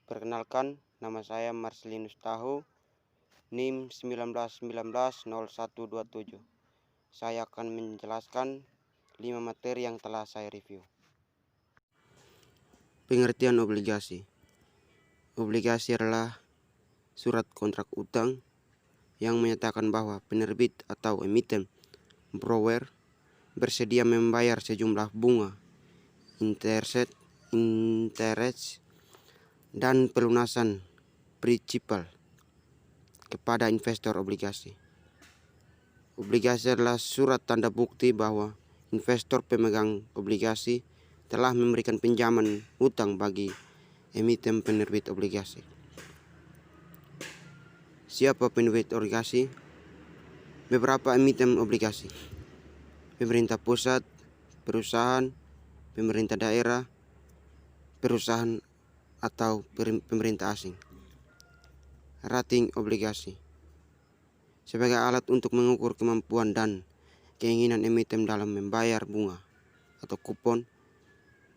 Perkenalkan, nama saya Marcelinus Tahu, NIM 19190127. Saya akan menjelaskan 5 materi yang telah saya review. Pengertian obligasi. Obligasi adalah surat kontrak utang yang menyatakan bahwa penerbit atau emiten borrower bersedia membayar sejumlah bunga, interest, dan pelunasan principal kepada investor obligasi. Obligasi adalah surat tanda bukti bahwa investor pemegang obligasi telah memberikan pinjaman utang bagi emiten penerbit obligasi. Siapa penerbit obligasi? Beberapa emiten obligasi: pemerintah pusat, perusahaan, pemerintah daerah, perusahaan atau pemerintah asing. Rating obligasi sebagai alat untuk mengukur kemampuan dan keinginan emiten dalam membayar bunga atau kupon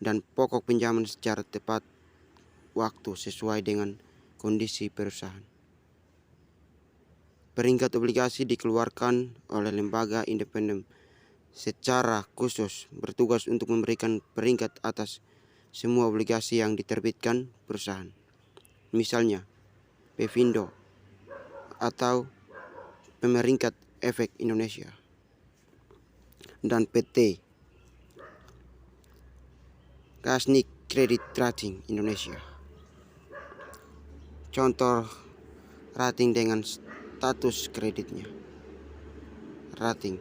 dan pokok pinjaman secara tepat waktu sesuai dengan kondisi perusahaan. Peringkat obligasi dikeluarkan oleh lembaga independen secara khusus bertugas untuk memberikan peringkat atas semua obligasi yang diterbitkan perusahaan. Misalnya, Pevindo atau Pemeringkat Efek Indonesia dan PT Kasnik Credit Rating Indonesia. Contoh rating dengan status kreditnya. Rating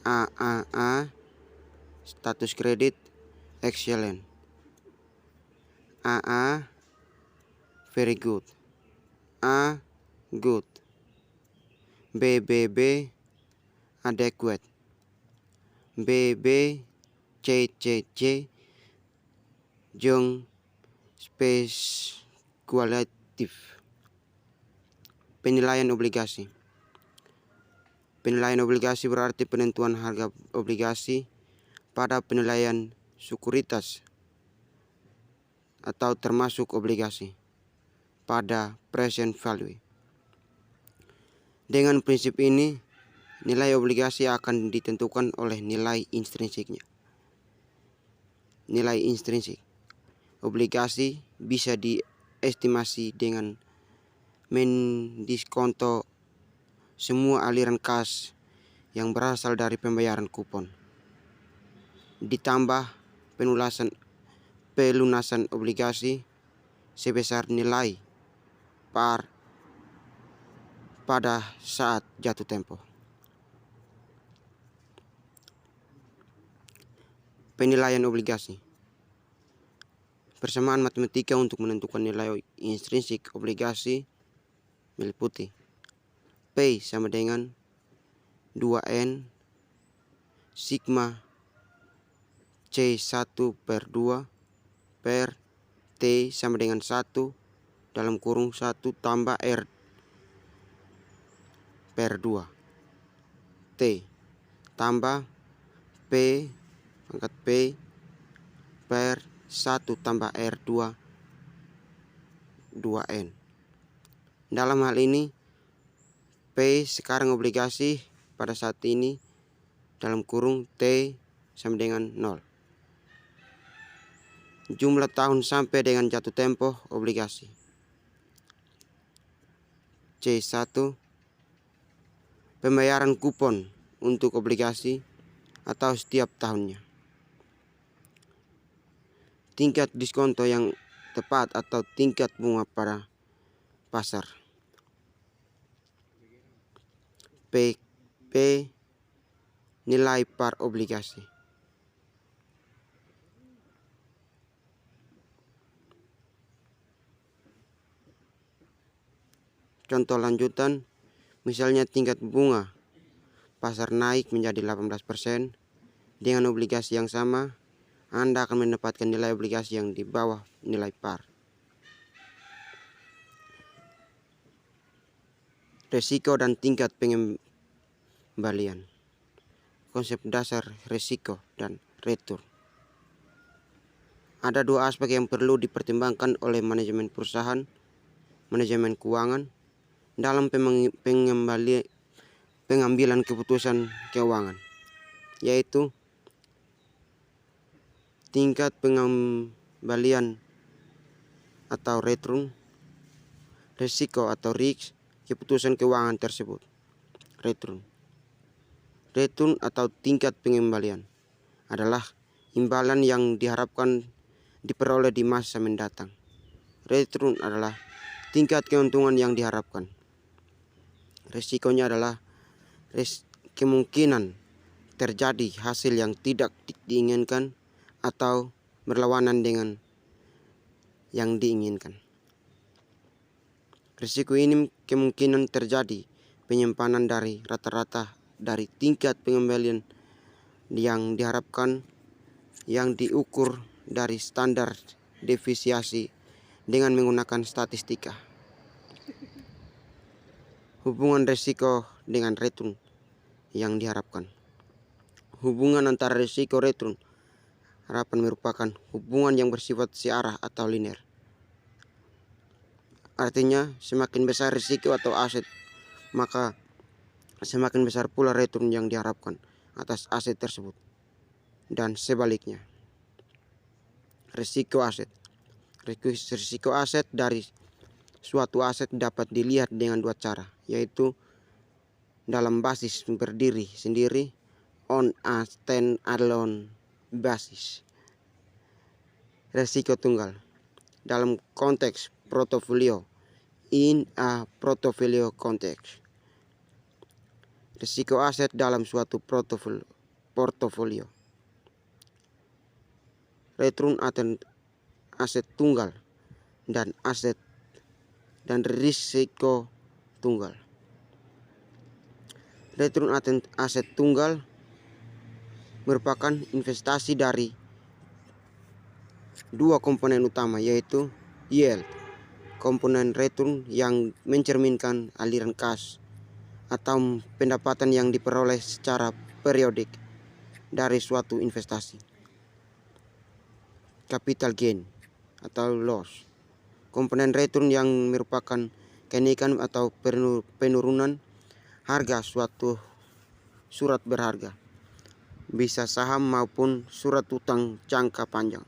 AAA, status kredit excellent. AA, very good. A, good. BBB, adequate. BB, CCC, jong spekulatif. Penilaian obligasi. Penilaian obligasi berarti penentuan harga obligasi pada penilaian sekuritas atau termasuk obligasi pada present value. Dengan prinsip ini, nilai obligasi akan ditentukan oleh nilai intrinsiknya. Nilai intrinsik obligasi bisa diestimasi dengan mendiskonto semua aliran kas yang berasal dari pembayaran kupon, ditambah pelunasan obligasi sebesar nilai par pada saat jatuh tempo. Penilaian obligasi. Persamaan matematika untuk menentukan nilai intrinsik obligasi meliputi P sama dengan 2N sigma C1 per 2 per T sama dengan 1 dalam kurung 1 tambah R per 2 T tambah P pangkat P per 1 tambah R2 2N. Dalam hal ini P sekarang obligasi pada saat ini dalam kurung T sama dengan 0. Jumlah tahun sampai dengan jatuh tempo obligasi. C1 pembayaran kupon untuk obligasi atau setiap tahunnya. Tingkat diskonto yang tepat atau tingkat bunga pada pasar. PP nilai par obligasi. Contoh lanjutan, misalnya tingkat bunga pasar naik menjadi 18%, dengan obligasi yang sama, Anda akan mendapatkan nilai obligasi yang di bawah nilai par. Risiko dan tingkat pengembalian. Konsep dasar risiko dan return. Ada dua aspek yang perlu dipertimbangkan oleh manajemen perusahaan, manajemen keuangan dalam pengambilan keputusan keuangan, yaitu tingkat pengembalian atau return, risiko atau risk keputusan keuangan tersebut. Return atau tingkat pengembalian adalah imbalan yang diharapkan diperoleh di masa mendatang. Return adalah tingkat keuntungan yang diharapkan. Risikonya adalah kemungkinan terjadi hasil yang tidak diinginkan atau berlawanan dengan yang diinginkan. Risiko ini kemungkinan terjadi penyimpanan dari rata-rata dari tingkat pengembalian yang diharapkan yang diukur dari standar deviasi dengan menggunakan statistika. Hubungan risiko dengan return yang diharapkan. Hubungan antara risiko return harapan merupakan hubungan yang bersifat searah atau linear. Artinya, semakin besar risiko atau aset, maka semakin besar pula return yang diharapkan atas aset tersebut. Dan sebaliknya. Risiko aset. Risiko aset dari suatu aset dapat dilihat dengan dua cara, yaitu dalam basis berdiri sendiri, on a stand-alone basis. Risiko tunggal dalam konteks portofolio, in a portfolio context. Risiko aset dalam suatu portofolio. Return aset tunggal dan risiko tunggal. Return aset tunggal merupakan investasi dari dua komponen utama, yaitu yield, komponen return yang mencerminkan aliran kas atau pendapatan yang diperoleh secara periodik dari suatu investasi. Capital gain atau loss, komponen return yang merupakan kenaikan atau penurunan harga suatu surat berharga, bisa saham maupun surat utang jangka panjang,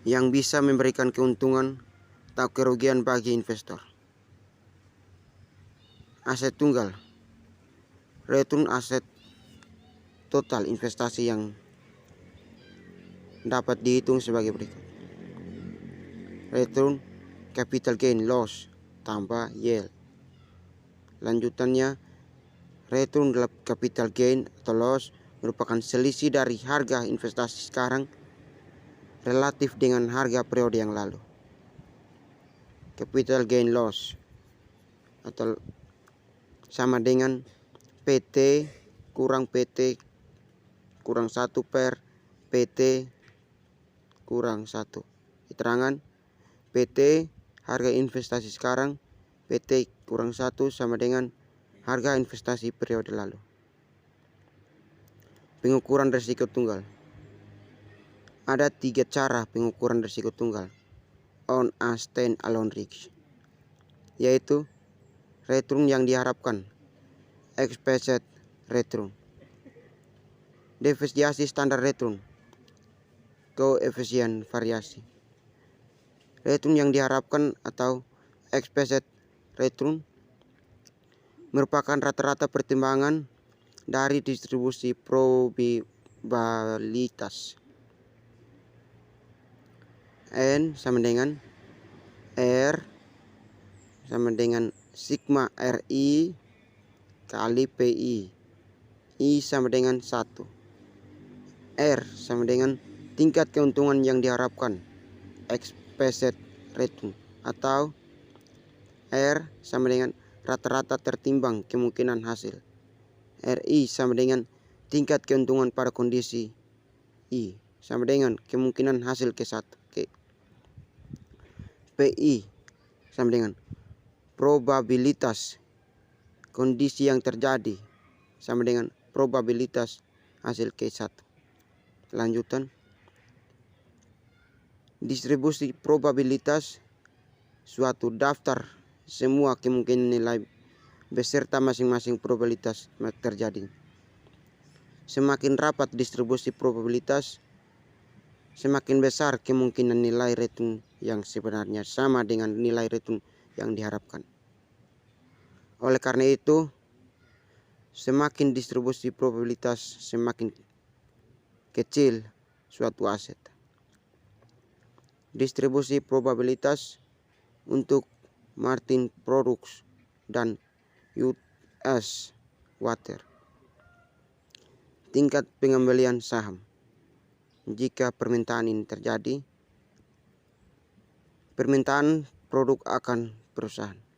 yang bisa memberikan keuntungan atau kerugian bagi investor. Aset tunggal, return aset total investasi yang dapat dihitung sebagai berikut. Return capital gain loss tambah yield. Lanjutannya, return capital gain atau loss merupakan selisih dari harga investasi sekarang relatif dengan harga periode yang lalu. Capital gain loss atau sama dengan PT kurang 1 per PT kurang 1. Keterangan PT harga investasi sekarang, PT kurang 1 sama dengan harga investasi periode lalu. Pengukuran risiko tunggal. Ada 3 cara pengukuran risiko tunggal on a stand-alone risk, yaitu return yang diharapkan, expected return, deviasi standar return, koefisien variasi. Return yang diharapkan atau expected return merupakan rata-rata pertimbangan dari distribusi probabilitas. N sama dengan R sama dengan sigma RI kali PI. I sama dengan 1. R sama dengan tingkat keuntungan yang diharapkan, expected return, atau R sama dengan rata-rata tertimbang kemungkinan hasil. RI sama dengan tingkat keuntungan pada kondisi I sama dengan kemungkinan hasil ke1. PI sama dengan probabilitas kondisi yang terjadi sama dengan probabilitas hasil ke1. Lanjutan, Distribusi probabilitas suatu daftar semua kemungkinan nilai beserta masing-masing probabilitas terjadi. Semakin rapat distribusi probabilitas, semakin besar kemungkinan nilai return yang sebenarnya sama dengan nilai return yang diharapkan. Oleh karena itu, semakin distribusi probabilitas, semakin kecil suatu aset. Distribusi probabilitas untuk Martin Products dan US Water. Tingkat pengembalian saham. Jika permintaan ini terjadi, permintaan produk akan perusahaan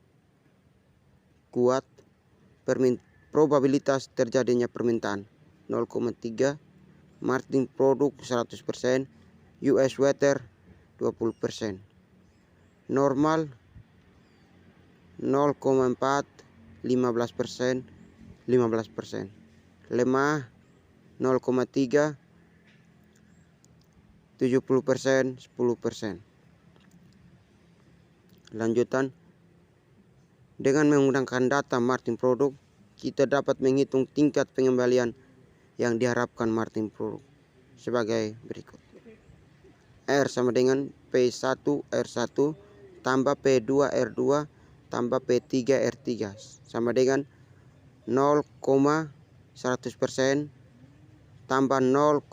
kuat, probabilitas terjadinya permintaan 0,3, Martin Product 100%, US Water 20%. Normal 0,4, 15%, 15%. Lemah 0,3, 70%, 10%. Lanjutan, dengan menggunakan data Martin Product, kita dapat menghitung tingkat pengembalian yang diharapkan Martin Product sebagai berikut. R sama dengan P1 R1 tambah P2 R2 tambah P3 R3 sama dengan 0,100% tambah 0,4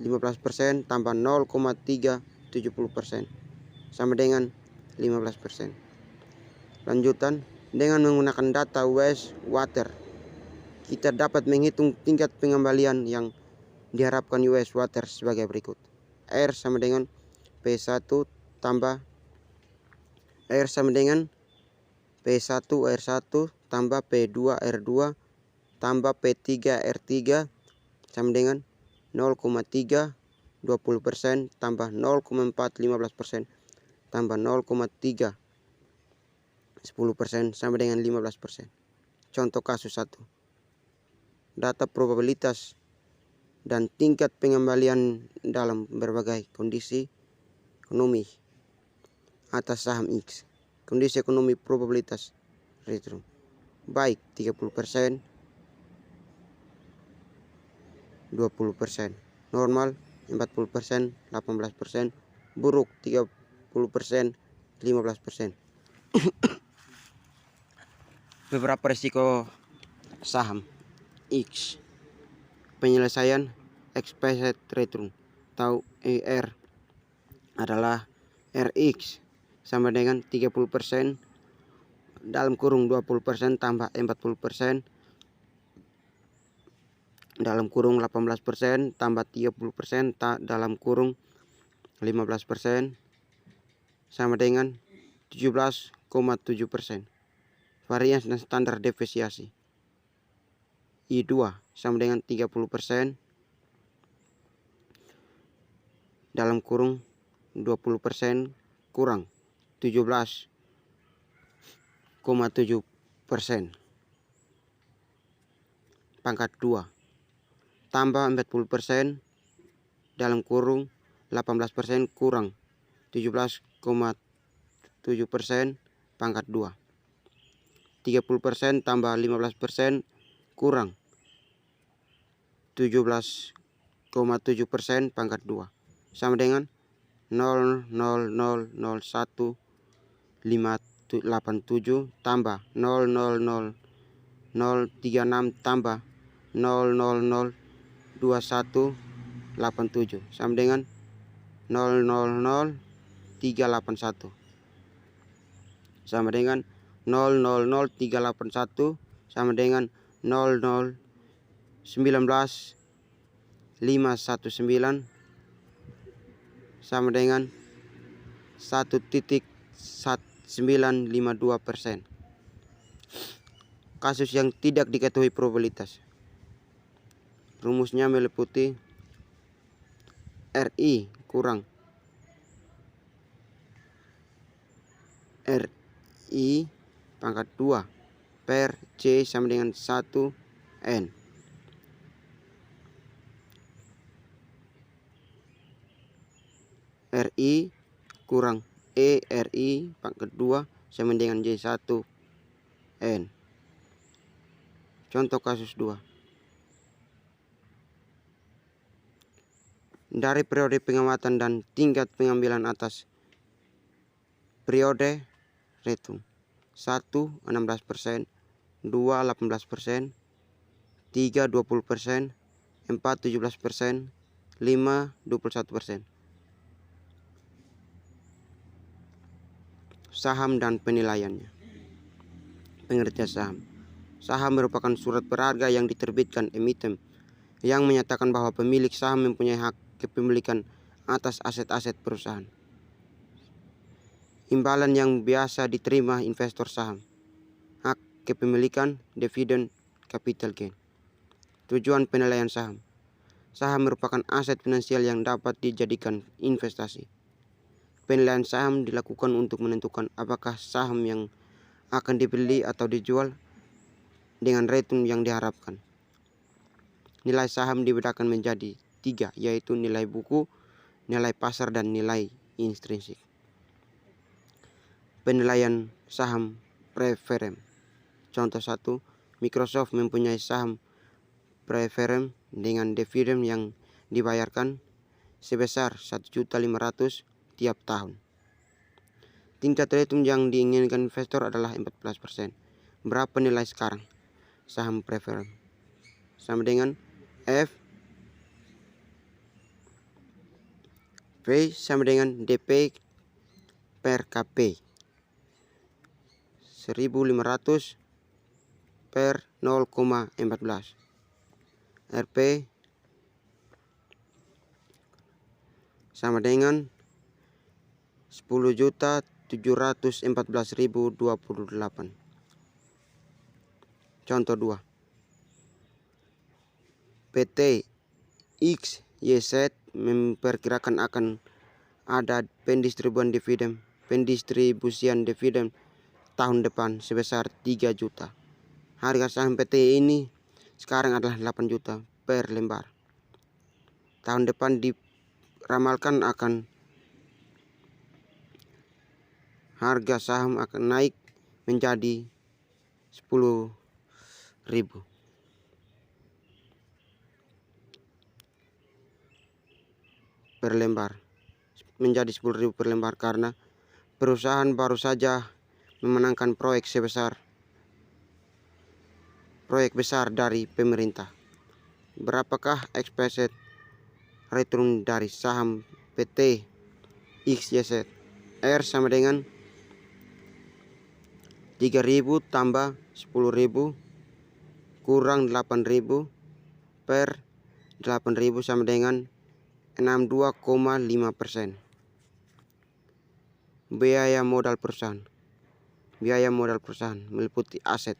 15% tambah 0,3 70% sama dengan 15%. Lanjutan, dengan menggunakan data US Water, kita dapat menghitung tingkat pengembalian yang diharapkan US Water sebagai berikut. R sama dengan P1 tambah R sama dengan P1 R1 tambah P2 R2 tambah P3 R3 sama dengan 0,3 20% tambah 0,4 15% tambah 0,3 10% sama dengan 15%. Contoh kasus 1. Data probabilitas dan tingkat pengembalian dalam berbagai kondisi ekonomi atas saham X. Kondisi ekonomi probabilitas return baik 30%, 20%, normal 40%, 18%, buruk 30%, 15%. Beberapa risiko saham X. Penyelesaian expected return atau ER adalah RX sama dengan 30% dalam kurung 20% tambah 40% dalam kurung 18% tambah 30% dalam kurung 15% sama dengan 17,7%. Varians dan standar deviasi I2 sama dengan 30% dalam kurung 20% kurang 17,7%. Pangkat 2 tambah 40% dalam kurung 18% kurang 17,7% pangkat 2. 30% tambah 15% kurang 17,7% pangkat 2 sama dengan 0,0001587 tambah 0,00036 tambah 0,0002187 sama dengan 0,00381 sama dengan 0,00381 sama dengan 0,019,519 sama dengan 1,952%. Kasus yang tidak diketahui probabilitas. Rumusnya meliputi RI kurang RI pangkat 2 per C sama dengan 1 N. RI kurang E RI pangkat 2 sama dengan J1N. Contoh kasus 2. Dari periode pengamatan dan tingkat pengambilan atas periode retum. 1 16%, 2 18%, 3 20%, 4 17%, 5 21%. Saham dan penilaiannya. Pengertian saham. Saham merupakan surat berharga yang diterbitkan emiten yang menyatakan bahwa pemilik saham mempunyai hak kepemilikan atas aset-aset perusahaan. Imbalan yang biasa diterima investor saham. Hak kepemilikan, dividen, capital gain. Tujuan penilaian saham. Saham merupakan aset finansial yang dapat dijadikan investasi. Penilaian saham dilakukan untuk menentukan apakah saham yang akan dibeli atau dijual dengan return yang diharapkan. Nilai saham dibedakan menjadi 3, yaitu nilai buku, nilai pasar, dan nilai intrinsik. Penilaian saham preference. Contoh 1, Microsoft mempunyai saham preference dengan dividen yang dibayarkan sebesar 1.500.000 tiap tahun. Tingkat return yang diinginkan investor adalah 14%. Berapa nilai sekarang? Saham preference sama dengan F P sama dengan DP per KP. 1.500 per 0,14. RP sama dengan 10.714.028. Contoh 2. PT XYZ memperkirakan akan ada pendistribusian dividen tahun depan sebesar 3 juta. Harga saham PT ini sekarang adalah 8 juta per lembar. Tahun depan diramalkan akan harga saham akan naik menjadi 10.000 per lembar. Menjadi 10.000 per lembar karena perusahaan baru saja memenangkan proyek besar dari pemerintah. Berapakah expected return dari saham PT XYZ? R sama dengan 3.000 tambah 10.000 kurang 8.000 per 8.000 sama dengan 62,5%. Biaya modal perusahaan. Biaya modal perusahaan meliputi aset.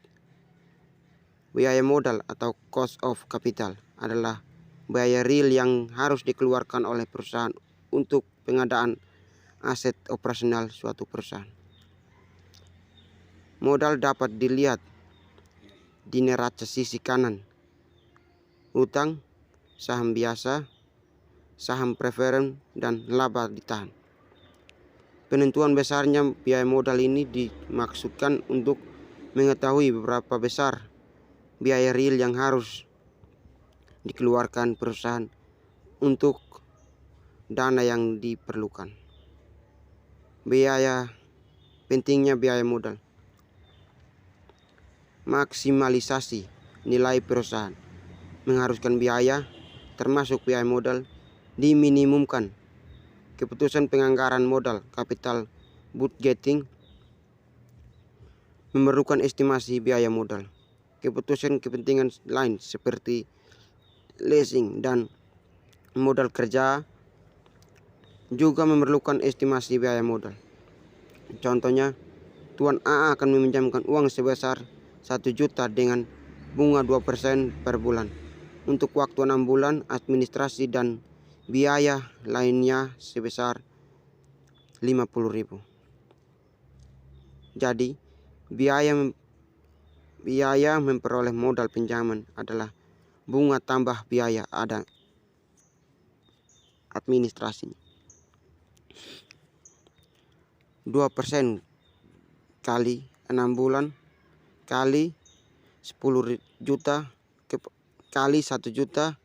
Biaya modal atau cost of capital adalah biaya real yang harus dikeluarkan oleh perusahaan untuk pengadaan aset operasional suatu perusahaan. Modal dapat dilihat di neraca sisi kanan. Utang, saham biasa, saham preference, dan laba ditahan. Penentuan besarnya biaya modal ini dimaksudkan untuk mengetahui berapa besar biaya real yang harus dikeluarkan perusahaan untuk dana yang diperlukan. Pentingnya biaya modal. Maksimalisasi nilai perusahaan mengharuskan biaya, termasuk biaya modal, diminimumkan. Keputusan penganggaran modal capital budgeting memerlukan estimasi biaya modal. Keputusan kepentingan lain seperti leasing dan modal kerja juga memerlukan estimasi biaya modal. Contohnya, Tuan A akan meminjamkan uang sebesar 1 juta dengan bunga 2% per bulan untuk waktu 6 bulan, administrasi dan biaya lainnya sebesar 50.000. Jadi, biaya memperoleh modal pinjaman adalah bunga tambah biaya ada administrasinya. 2% kali 6 bulan kali 10 juta kali 1 juta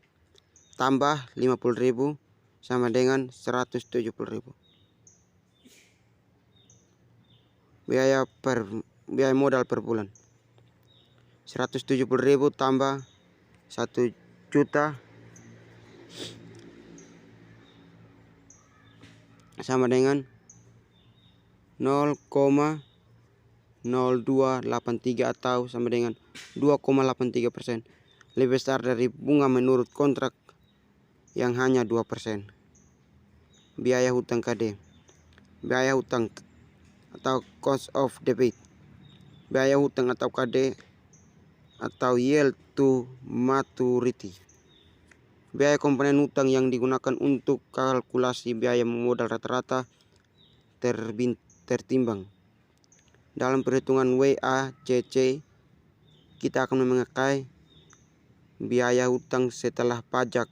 tambah 50.000 sama dengan 170.000. Biaya modal per bulan 170.000 tambah 1 juta sama dengan 0,0283 atau sama dengan 2,83%, lebih besar dari bunga menurut kontrak yang hanya 2%. Biaya hutang KD. Biaya hutang atau cost of debit. Biaya hutang atau KD atau yield to maturity. Biaya komponen hutang yang digunakan untuk kalkulasi biaya modal rata-rata tertimbang. Dalam perhitungan WACC, kita akan memakai biaya hutang setelah pajak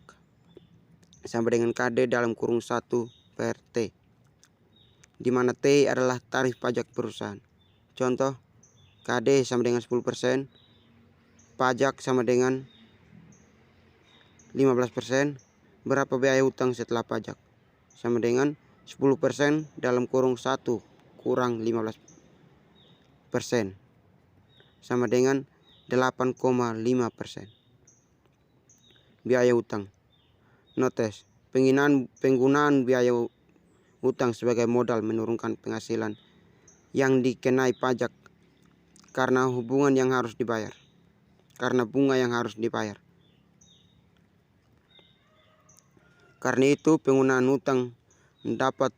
sama dengan KD dalam kurung 1 per T, di mana T adalah tarif pajak perusahaan. Contoh, KD sama dengan 10%, pajak sama dengan 15%, berapa biaya hutang setelah pajak? Sama dengan 10% dalam kurung 1 kurang 15%, sama dengan 8,5%. Biaya hutang. Notes, penggunaan biaya hutang sebagai modal menurunkan penghasilan yang dikenai pajak karena bunga yang harus dibayar. Karena itu, penggunaan hutang dapat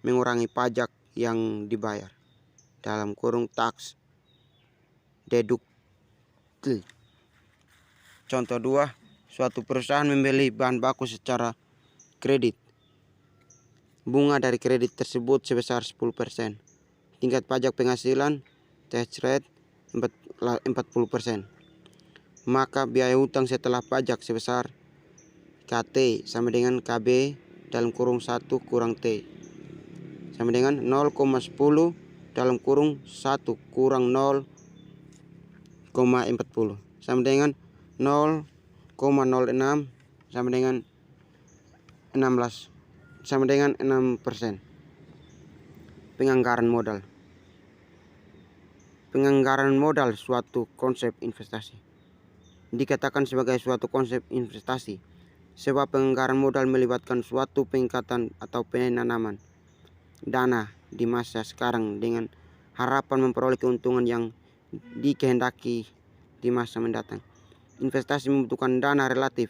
mengurangi pajak yang dibayar dalam kurung tax deductible. Contoh 2, suatu perusahaan membeli bahan baku secara kredit. Bunga dari kredit tersebut sebesar 10%. Tingkat pajak penghasilan tax rate 40%. Maka biaya hutang setelah pajak sebesar KT sama dengan KB dalam kurung 1 kurang T sama dengan 0,10 dalam kurung 1 kurang 0,40 sama dengan 0,06 sama dengan 16 sama dengan 6%. Penganggaran modal. Penganggaran modal suatu konsep investasi. Dikatakan sebagai suatu konsep investasi sebab penganggaran modal melibatkan suatu peningkatan atau penanaman dana di masa sekarang dengan harapan memperoleh keuntungan yang dikehendaki di masa mendatang. Investasi membutuhkan dana relatif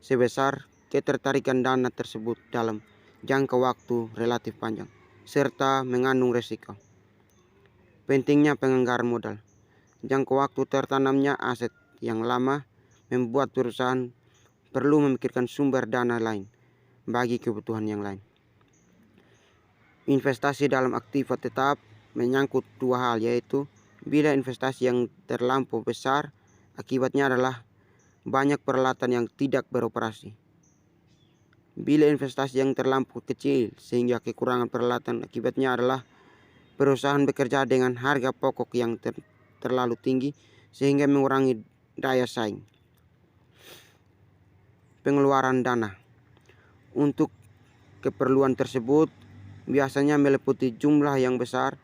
sebesar ketertarikan dana tersebut dalam jangka waktu relatif panjang serta mengandung risiko. Pentingnya penganggaran modal. Jangka waktu tertanamnya aset yang lama membuat perusahaan perlu memikirkan sumber dana lain bagi kebutuhan yang lain. Investasi dalam aktiva tetap menyangkut dua hal, yaitu bila investasi yang terlampau besar akibatnya adalah banyak peralatan yang tidak beroperasi. Bila investasi yang terlampau kecil sehingga kekurangan peralatan akibatnya adalah perusahaan bekerja dengan harga pokok yang terlalu tinggi sehingga mengurangi daya saing. Pengeluaran dana. Untuk keperluan tersebut biasanya meliputi jumlah yang besar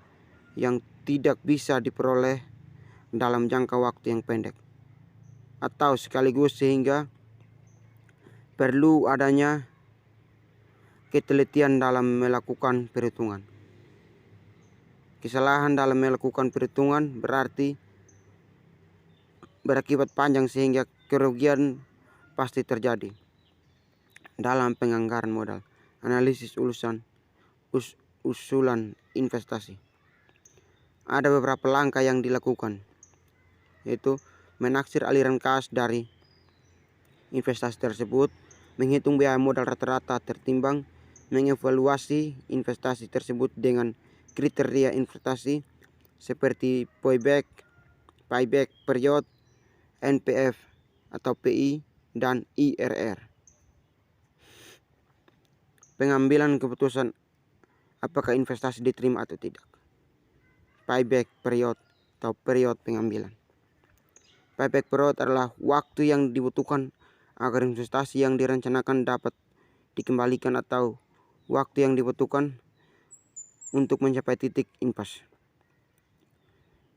yang tidak bisa diperoleh dalam jangka waktu yang pendek atau sekaligus sehingga perlu adanya ketelitian dalam melakukan perhitungan. Kesalahan dalam melakukan perhitungan berarti berakibat panjang sehingga kerugian pasti terjadi. Dalam penganggaran modal, analisis usulan investasi. Ada beberapa langkah yang dilakukan, yaitu menaksir aliran kas dari investasi tersebut, menghitung biaya modal rata-rata tertimbang, mengevaluasi investasi tersebut dengan kriteria investasi seperti payback period, NPV atau PI, dan IRR. Pengambilan keputusan apakah investasi diterima atau tidak. Payback period atau period pengambilan. Payback period adalah waktu yang dibutuhkan agar investasi yang direncanakan dapat dikembalikan atau waktu yang dibutuhkan untuk mencapai titik impas.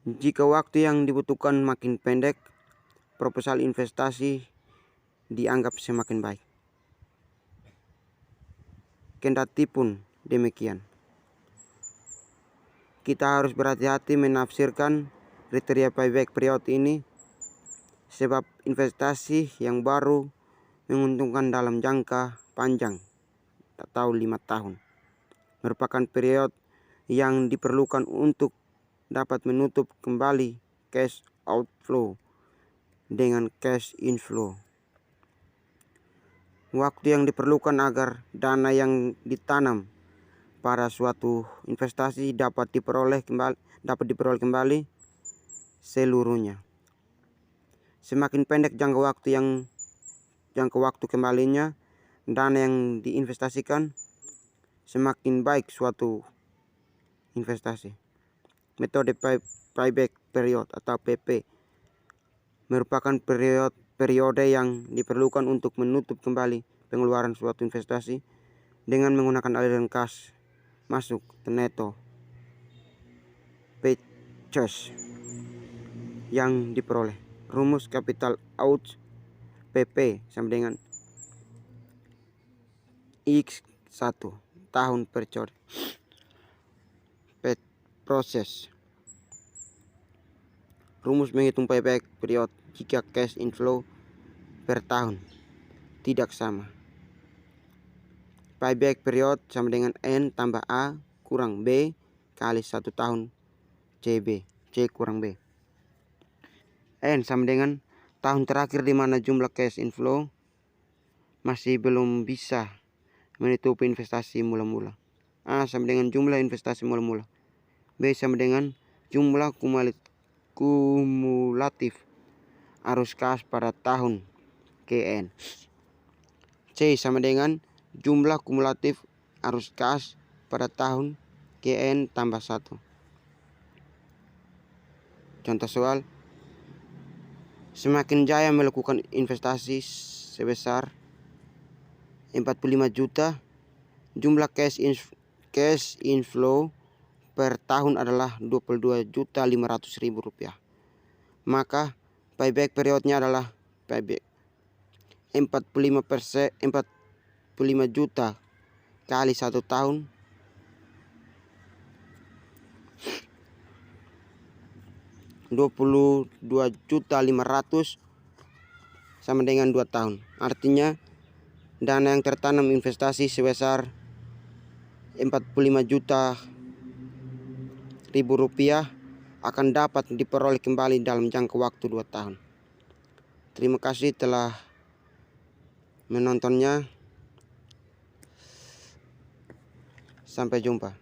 Jika waktu yang dibutuhkan makin pendek, proposal investasi dianggap semakin baik. Kendatipun demikian, kita harus berhati-hati menafsirkan kriteria payback period ini, sebab investasi yang baru menguntungkan dalam jangka panjang atau 5 tahun merupakan period yang diperlukan untuk dapat menutup kembali cash outflow dengan cash inflow. Waktu yang diperlukan agar dana yang ditanam pada suatu investasi dapat diperoleh kembali seluruhnya. Semakin pendek jangka waktu kembalinya dana yang diinvestasikan, semakin baik suatu investasi. Metode payback period atau PP merupakan periode yang diperlukan untuk menutup kembali pengeluaran suatu investasi dengan menggunakan aliran kas masuk neto purchase yang diperoleh. Rumus capital out PP sama dengan X1 tahun periode. Proses rumus menghitung payback period jika cash inflow per tahun tidak sama. Payback period sama dengan N tambah A kurang B kali 1 tahun CB, C kurang B. N sama dengan tahun terakhir di mana jumlah cash inflow masih belum bisa menutupi investasi mula-mula. A sama dengan jumlah investasi mula-mula. B sama dengan jumlah kumulatif arus kas pada tahun KN. C sama dengan jumlah kumulatif arus kas pada tahun KN tambah 1. Contoh soal, semakin jaya melakukan investasi sebesar 45 juta, jumlah cash inflow per tahun adalah 22.500.000 rupiah. Maka payback periodnya adalah payback 45 juta kali 1 tahun Rp22.500.000 sama dengan 2 tahun. Artinya dana yang tertanam investasi sebesar 45 juta rupiah akan dapat diperoleh kembali dalam jangka waktu 2 tahun. Terima kasih telah menontonnya. Sampai jumpa.